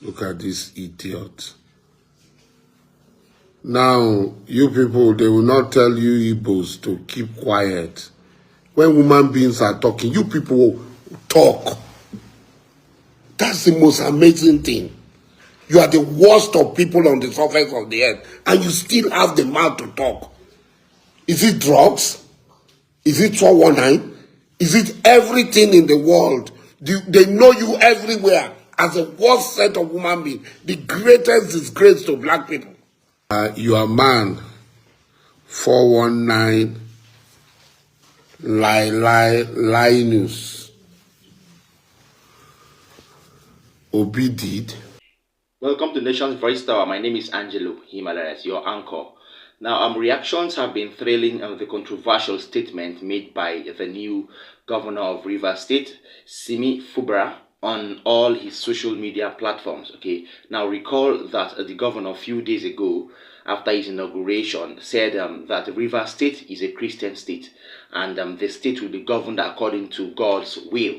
Look at this idiot. Now, you people, they will not tell you Igbos to keep quiet. When human beings are talking, you people talk. That's the most amazing thing. You are the worst of people on the surface of the earth, and you still have the mouth to talk. Is it drugs? Is it 419? Is it everything in the world? They know you everywhere as the worst set of human beings, the greatest disgrace to black people. You are man, 419, Linus, Obi did. Welcome to Nation's Voice Tower. My name is Angelo Himalayas, your anchor. Now, reactions have been thrilling on the controversial statement made by the new governor of Rivers State, Simi Fubara, on all his social media platforms. Okay, now recall that the governor a few days ago, after his inauguration, said that Rivers State is a Christian state, and the state will be governed according to God's will.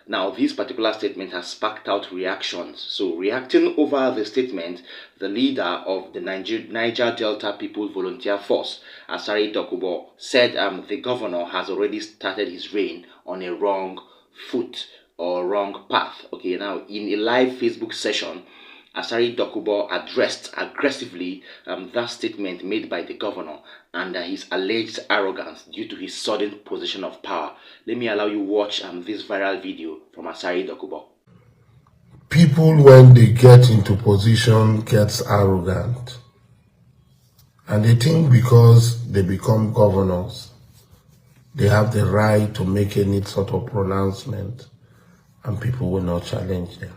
Now, this particular statement has sparked out reactions. So, reacting over the statement, the leader of the Niger Delta People's Volunteer Force, Asari Dokunbo, said the governor has already started his reign on a wrong foot or wrong path. Okay, now in a live Facebook session, Asari Dokunbo addressed aggressively that statement made by the governor and his alleged arrogance due to his sudden position of power. Let me allow you watch this viral video from Asari Dokunbo. People, when they get into position, gets arrogant. And they think because they become governors, they have the right to make any sort of pronouncement, and people will not challenge them.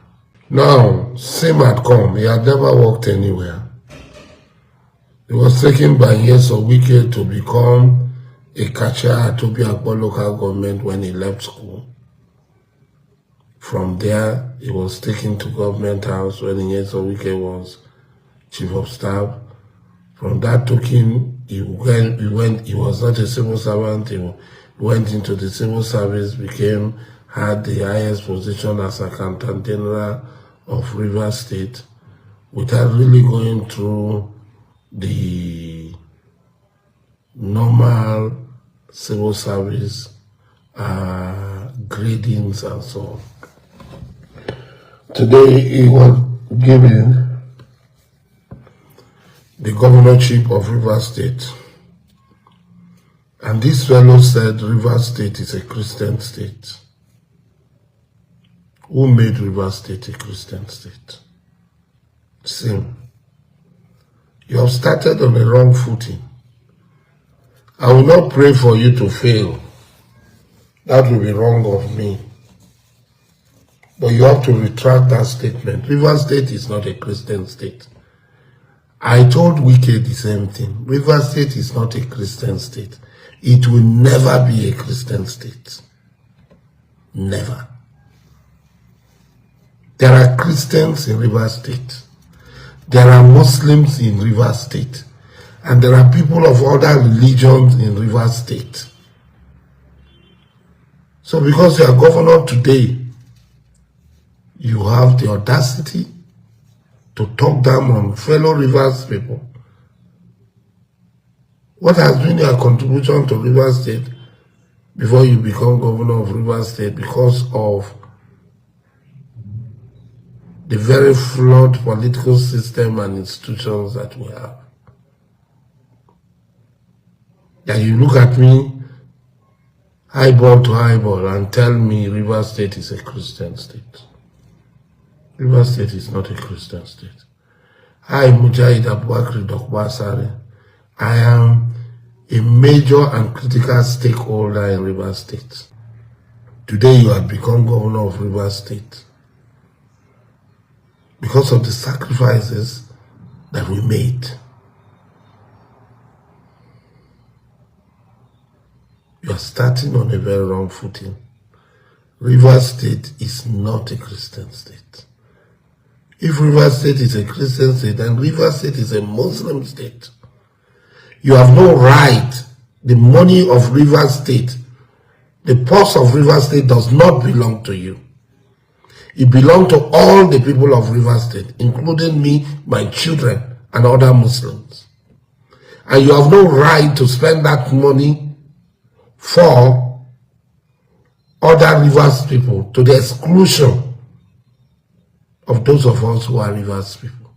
Now, Sim had come. He had never worked anywhere. He was taken by Wike to become a catcher at Tobiakbo local government when he left school. From there, he was taken to government house when Wike was chief of staff. From that token, he was not a civil servant. He went into the civil service, had the highest position as accountant general of Rivers State, without really going through the normal civil service gradings and so on. Today he was given the governorship of Rivers State, and this fellow said Rivers State is a Christian state. Who made Rivers State a Christian state? Sim. You have started on the wrong footing. I will not pray for you to fail. That will be wrong of me. But you have to retract that statement. Rivers State is not a Christian state. I told Wike the same thing. Rivers State is not a Christian state. It will never be a Christian state. Never. There are Christians in Rivers State. There are Muslims in Rivers State. And there are people of other religions in Rivers State. So because you are governor today, you have the audacity to talk down on fellow Rivers people. What has been your contribution to Rivers State before you become governor of Rivers State because of the very flawed political system and institutions that we have? That you look at me eyeball to eyeball and tell me Rivers State is a Christian state. Rivers State is not a Christian state. I, Mujahid Abubakar Dokbasare, I am a major and critical stakeholder in Rivers State. Today you have become governor of Rivers State because of the sacrifices that we made. You are starting on a very wrong footing. Rivers State is not a Christian state. If Rivers State is a Christian state, then Rivers State is a Muslim state. You have no right. The money of Rivers State, the purse of Rivers State does not belong to you. It belonged to all the people of Rivers State, including me, my children, and other Muslims. And you have no right to spend that money for other Rivers people to the exclusion of those of us who are Rivers people.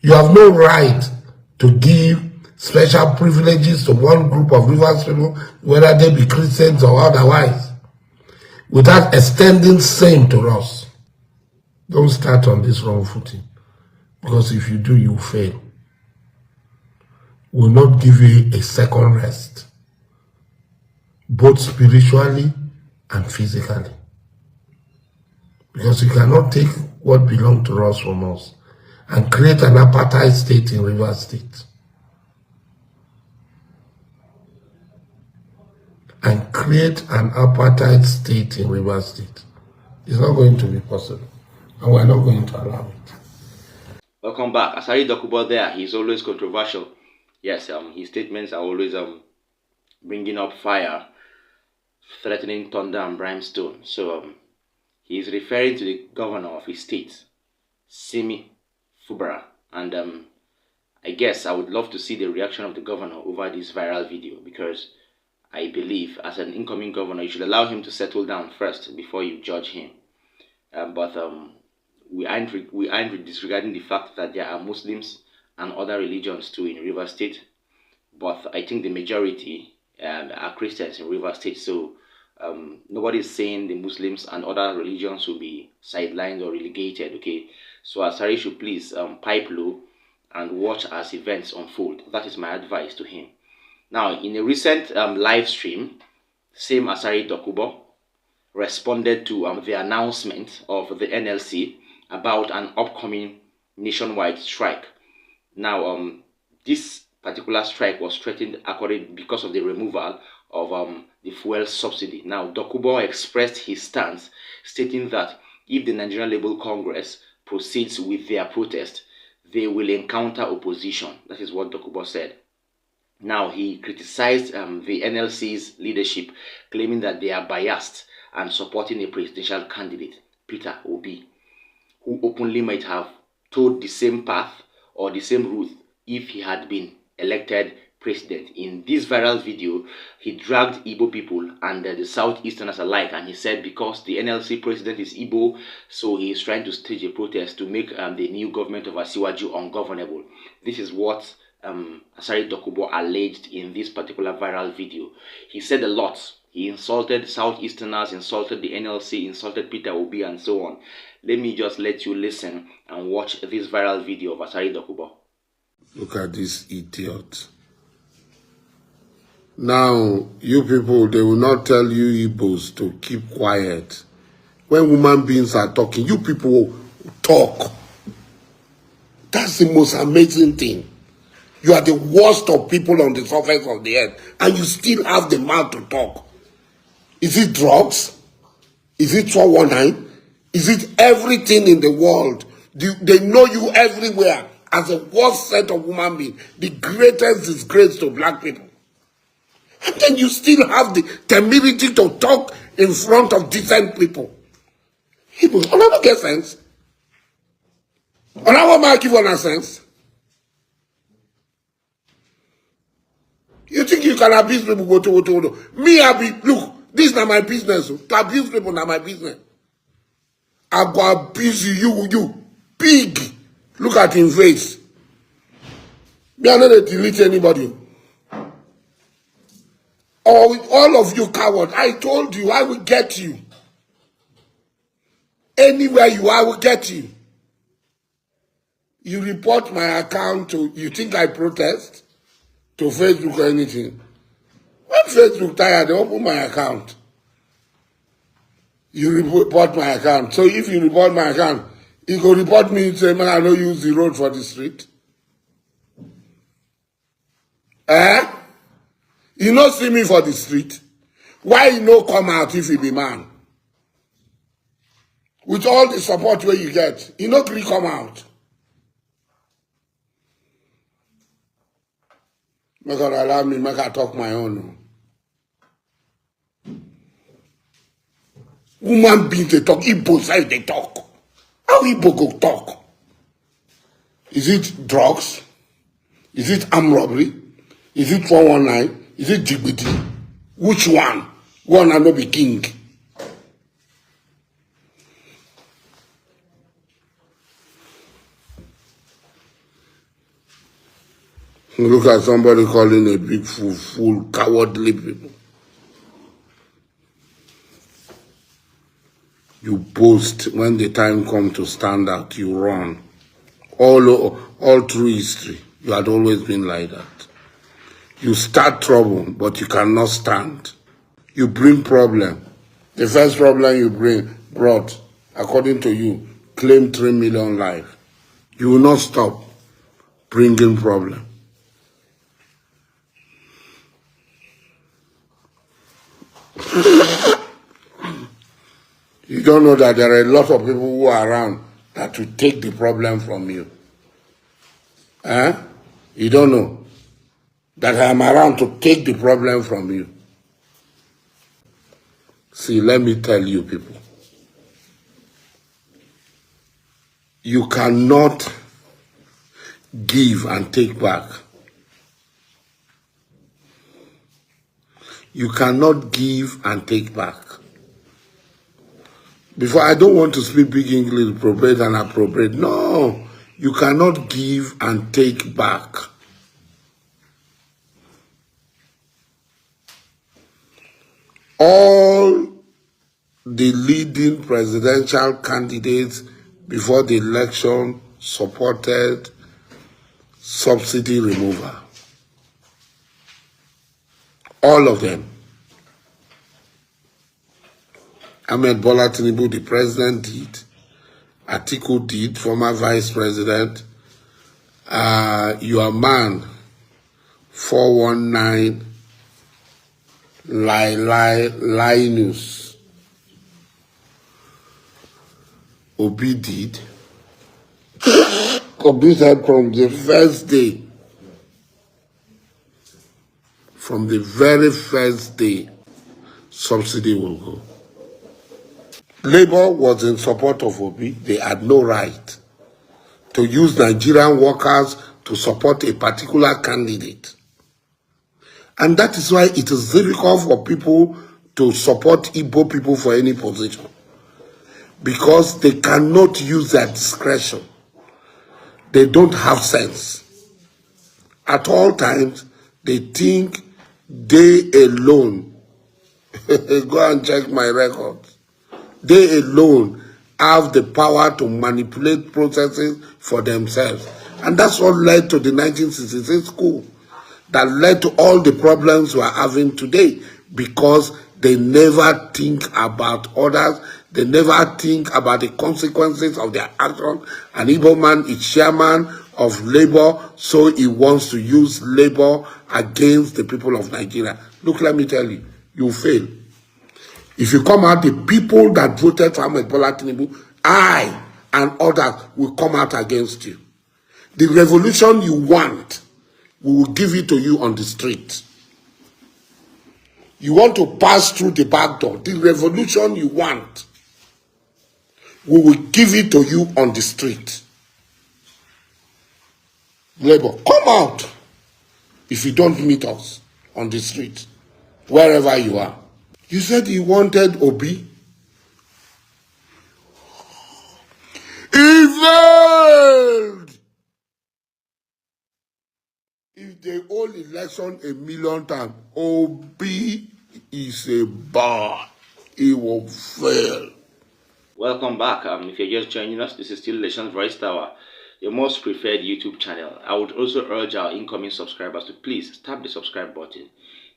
You have no right to give special privileges to one group of Rivers people, whether they be Christians or otherwise, without extending same to us. Don't start on this wrong footing, because if you do, you fail. Will not give you a second rest, both spiritually and physically. Because you cannot take what belongs to us from us and create an apartheid state in Rivers State. And create an apartheid state in Rivers State. It's not going to be possible. And we're not going to allow it. Welcome back. Asari Dokunbo there. He's always controversial. Yes, his statements are always bringing up fire, threatening thunder and brimstone. So he's referring to the governor of his state, Simi Fubara. And I guess I would love to see the reaction of the governor over this viral video, because I believe as an incoming governor, you should allow him to settle down first before you judge him. But we aren't disregarding the fact that there are Muslims and other religions too in River State. But I think the majority are Christians in River State. So nobody is saying the Muslims and other religions will be sidelined or relegated. Okay, so Asari should please pipe low and watch as events unfold. That is my advice to him. Now, in a recent live stream, same Asari Dokunbo responded to the announcement of the NLC about an upcoming nationwide strike. Now, this particular strike was threatened because of the removal of the fuel subsidy. Now, Dokunbo expressed his stance, stating that if the Nigerian Labour Congress proceeds with their protest, they will encounter opposition. That is what Dokunbo said. Now, he criticized the NLC's leadership, claiming that they are biased and supporting a presidential candidate, Peter Obi, who openly might have told the same path or the same route if he had been elected president. In this viral video, he dragged Igbo people and the Southeasterners alike, and he said because the NLC president is Igbo, so he is trying to stage a protest to make the new government of Asiwaju ungovernable. This is what Asari Dokunbo alleged in this particular viral video. He said a lot. He insulted Southeasterners, insulted the NLC, insulted Peter Obi, and so on. Let me just let you listen and watch this viral video of Asari Dokunbo. Look at this idiot. Now, you people, they will not tell you Igbos to keep quiet. When human beings are talking, you people talk. That's the most amazing thing. You are the worst of people on the surface of the earth, and you still have the mouth to talk. Is it drugs? Is it 419? Is it everything in the world? They know you everywhere as the worst set of human beings, the greatest disgrace to black people. And then you still have the temerity to talk in front of decent people. People, I don't get sense. I don't want to give on sense. You think you can abuse people? Go. Me, look, this is not my business. To abuse people, not my business. I go abuse you, pig. Look at him face. Me, I not delete anybody. All of you coward, I told you, I will get you. Anywhere you are, I will get you. You report my account to, you think I protest? To Facebook or anything. When Facebook tired, they open my account. You report my account. So if you report my account, you go report me and say, man, I don't use the road for the street. You not see me for the street. Why you no come out if you be man? With all the support where you get, you not really come out. Make God allow me, make I talk my own. Human beings, they talk. Igbo side, they talk. How Igbo go talk? Is it drugs? Is it armed robbery? Is it 419? Is it Djibouti? Which one? One and not be king. Look at somebody calling a big fool, cowardly people. You boast when the time comes to stand out, you run. All through history, you had always been like that. You start trouble, but you cannot stand. You bring problem. The first problem you brought, according to you, claim 3 million lives. You will not stop bringing problem. You don't know that there are a lot of people who are around that will take the problem from you. You don't know that I am around to take the problem from you. See, let me tell you people. You cannot give and take back. You cannot give and take back. Before, I don't want to speak big English, appropriate and appropriate. No, you cannot give and take back. All the leading presidential candidates before the election supported subsidy removal. All of them. Ahmed Bola Tinubu, the president, did. Atiku did, former vice president. Your man, 419, Linus. Obi did. Obi said from the first day, from the very first day, subsidy will go. Labour was in support of Obi. They had no right to use Nigerian workers to support a particular candidate. And that is why it is difficult for people to support Igbo people for any position. Because they cannot use their discretion. They don't have sense. At all times, they think they alone, go and check my records, they alone have the power to manipulate processes for themselves. And that's what led to the 1966 coup, that led to all the problems we are having today, because they never think about others, they never think about the consequences of their action. An Igbo man is chairman of Labour, so he wants to use Labour against the people of Nigeria. Look, let me tell you, you fail. If you come out, the people that voted for Ahmed Bola Tinubu, I and others will come out against you. The revolution you want, we will give it to you on the street. You want to pass through the back door. The revolution you want, we will give it to you on the street. Labour, come out if you don't meet us on the street, wherever you are. You said you wanted Obi. He failed. If they hold election 1,000,000 times, Obi is a bad. He will fail. Welcome back. If you're just joining us, this is still Elections Voice Tower, your most preferred YouTube channel. I would also urge our incoming subscribers to please tap the subscribe button.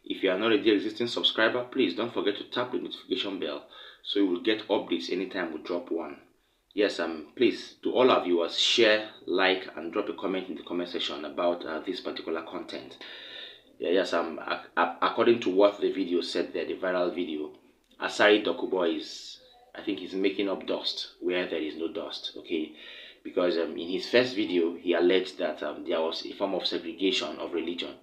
If you are not already existing subscriber, please don't forget to tap the notification bell so you will get updates anytime we drop one. Yes, please, to all our viewers, share, like, and drop a comment in the comment section about this particular content. Yes, according to what the video said there, the viral video, Asari Dokunbo is, I think he's making up dust where there is no dust, okay? Because in his first video, he alleged that there was a form of segregation of religion.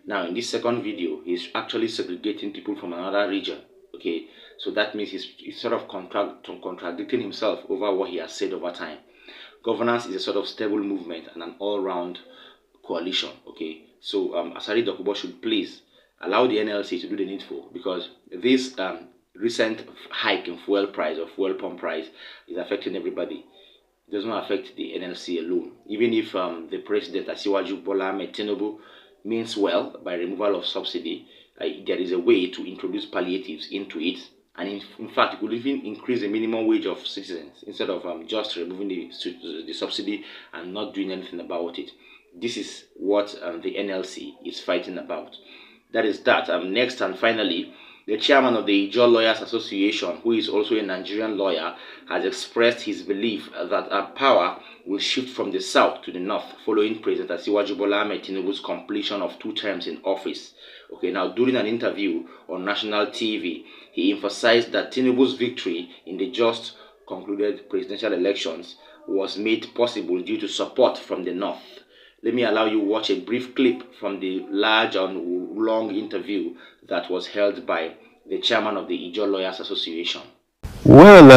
Now, in this second video, he's actually segregating people from another region, okay? So that means he's sort of contradicting himself over what he has said over time. Governance is a sort of stable movement and an all-round coalition. Okay, so Asari Dokunbo should please allow the NLC to do the needful, because this recent hike in fuel price or fuel pump price is affecting everybody. It does not affect the NLC alone. Even if the president, Asiwaju Bola Ahmed Tinubu, means well by removal of subsidy, there is a way to introduce palliatives into it. And in fact, it could even increase the minimum wage of citizens instead of just removing the subsidy and not doing anything about it. This is what the NLC is fighting about. That is that. Next and finally, the chairman of the Ijaw Lawyers Association, who is also a Nigerian lawyer, has expressed his belief that our power will shift from the south to the north following President Asiwaju Bola Ahmed Tinubu's completion of 2 terms in office. Okay, now during an interview on national TV, he emphasized that Tinubu's victory in the just concluded presidential elections was made possible due to support from the north. Let me allow you watch a brief clip from the large and long interview that was held by the chairman of the Ijaw Lawyers Association. Well,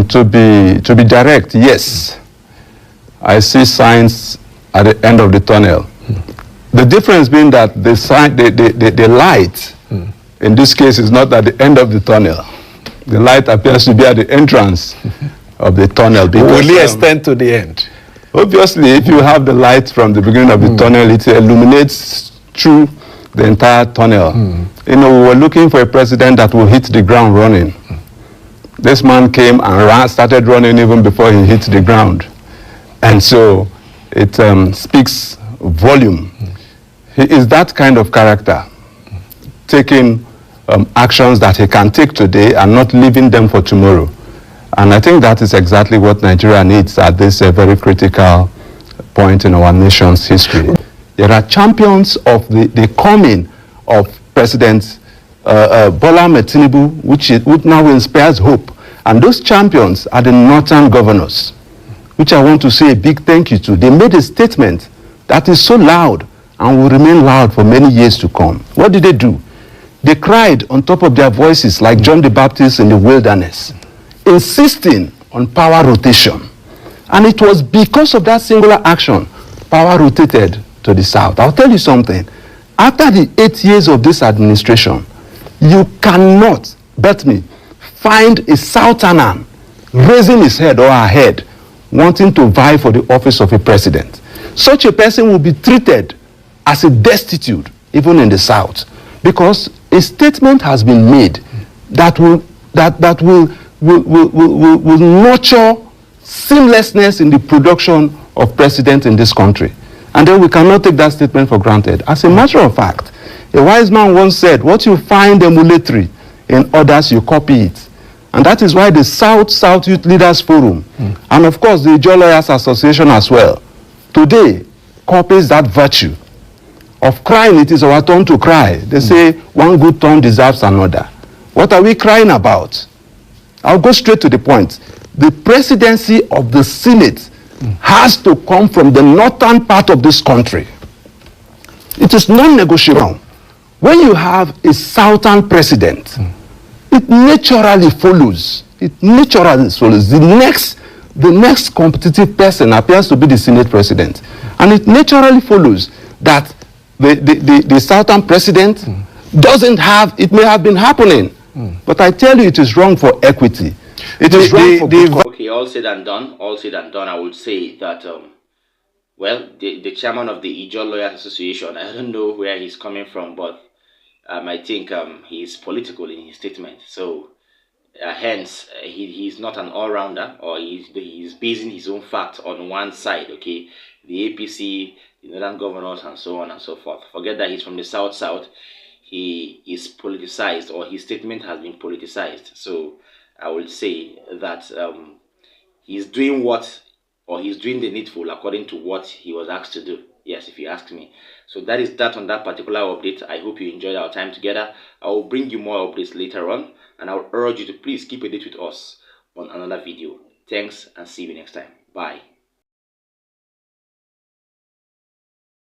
to be direct, yes, I see signs at the end of the tunnel. The difference being that the light in this case is not at the end of the tunnel. The light appears to be at the entrance of the tunnel. Will it extend to the end? Obviously, if you have the light from the beginning of the tunnel, it illuminates through the entire tunnel. You know, we were looking for a president that will hit the ground running. This man came and started running even before he hit the ground. And so it speaks volume. He is that kind of character, taking actions that he can take today and not leaving them for tomorrow. And I think that is exactly what Nigeria needs at this very critical point in our nation's history. There are champions of the coming of President Bola Ahmed Tinubu, which now inspires hope. And those champions are the northern governors, which I want to say a big thank you to. They made a statement that is so loud and will remain loud for many years to come. What did they do? They cried on top of their voices like John the Baptist in the wilderness, insisting on power rotation. And it was because of that singular action, power rotated to the south. I'll tell you something. After the 8 years of this administration, you cannot, bet me, find a southerner raising his head or her head wanting to vie for the office of a president. Such a person will be treated as a destitute, even in the south, because a statement has been made that will nurture seamlessness in the production of presidents in this country. And then we cannot take that statement for granted. As a matter of fact, a wise man once said, what you find emulatory in others, you copy it. And that is why the South Youth Leaders Forum, and of course the Ijaw Lawyers Association as well, today copies that virtue of crying. It is our turn to cry. They say one good turn deserves another. What are we crying about? I'll go straight to the point. The presidency of the Senate has to come from the northern part of this country. It is non-negotiable. When you have a southern president, it naturally follows. It naturally follows. The next competitive person appears to be the Senate president. And it naturally follows that the southern president doesn't have, it may have been happening, but I tell you it is wrong for equity. It is wrong for Okay, all said and done, I would say that, well, the chairman of the Ijaw Lawyers Association, I don't know where he's coming from, but I think he's political in his statement. So, hence, he's not an all-rounder, or he's basing his own facts on one side, okay? The APC, the northern governors, and so on and so forth. Forget that he's from the south. He is politicized, or his statement has been politicized. So, I would say that he's doing the needful according to what he was asked to do. Yes, if you ask me. So that is that on that particular update. I hope you enjoyed our time together. I will bring you more updates later on, and I would urge you to please keep a date with us on another video. Thanks, and see you next time. Bye.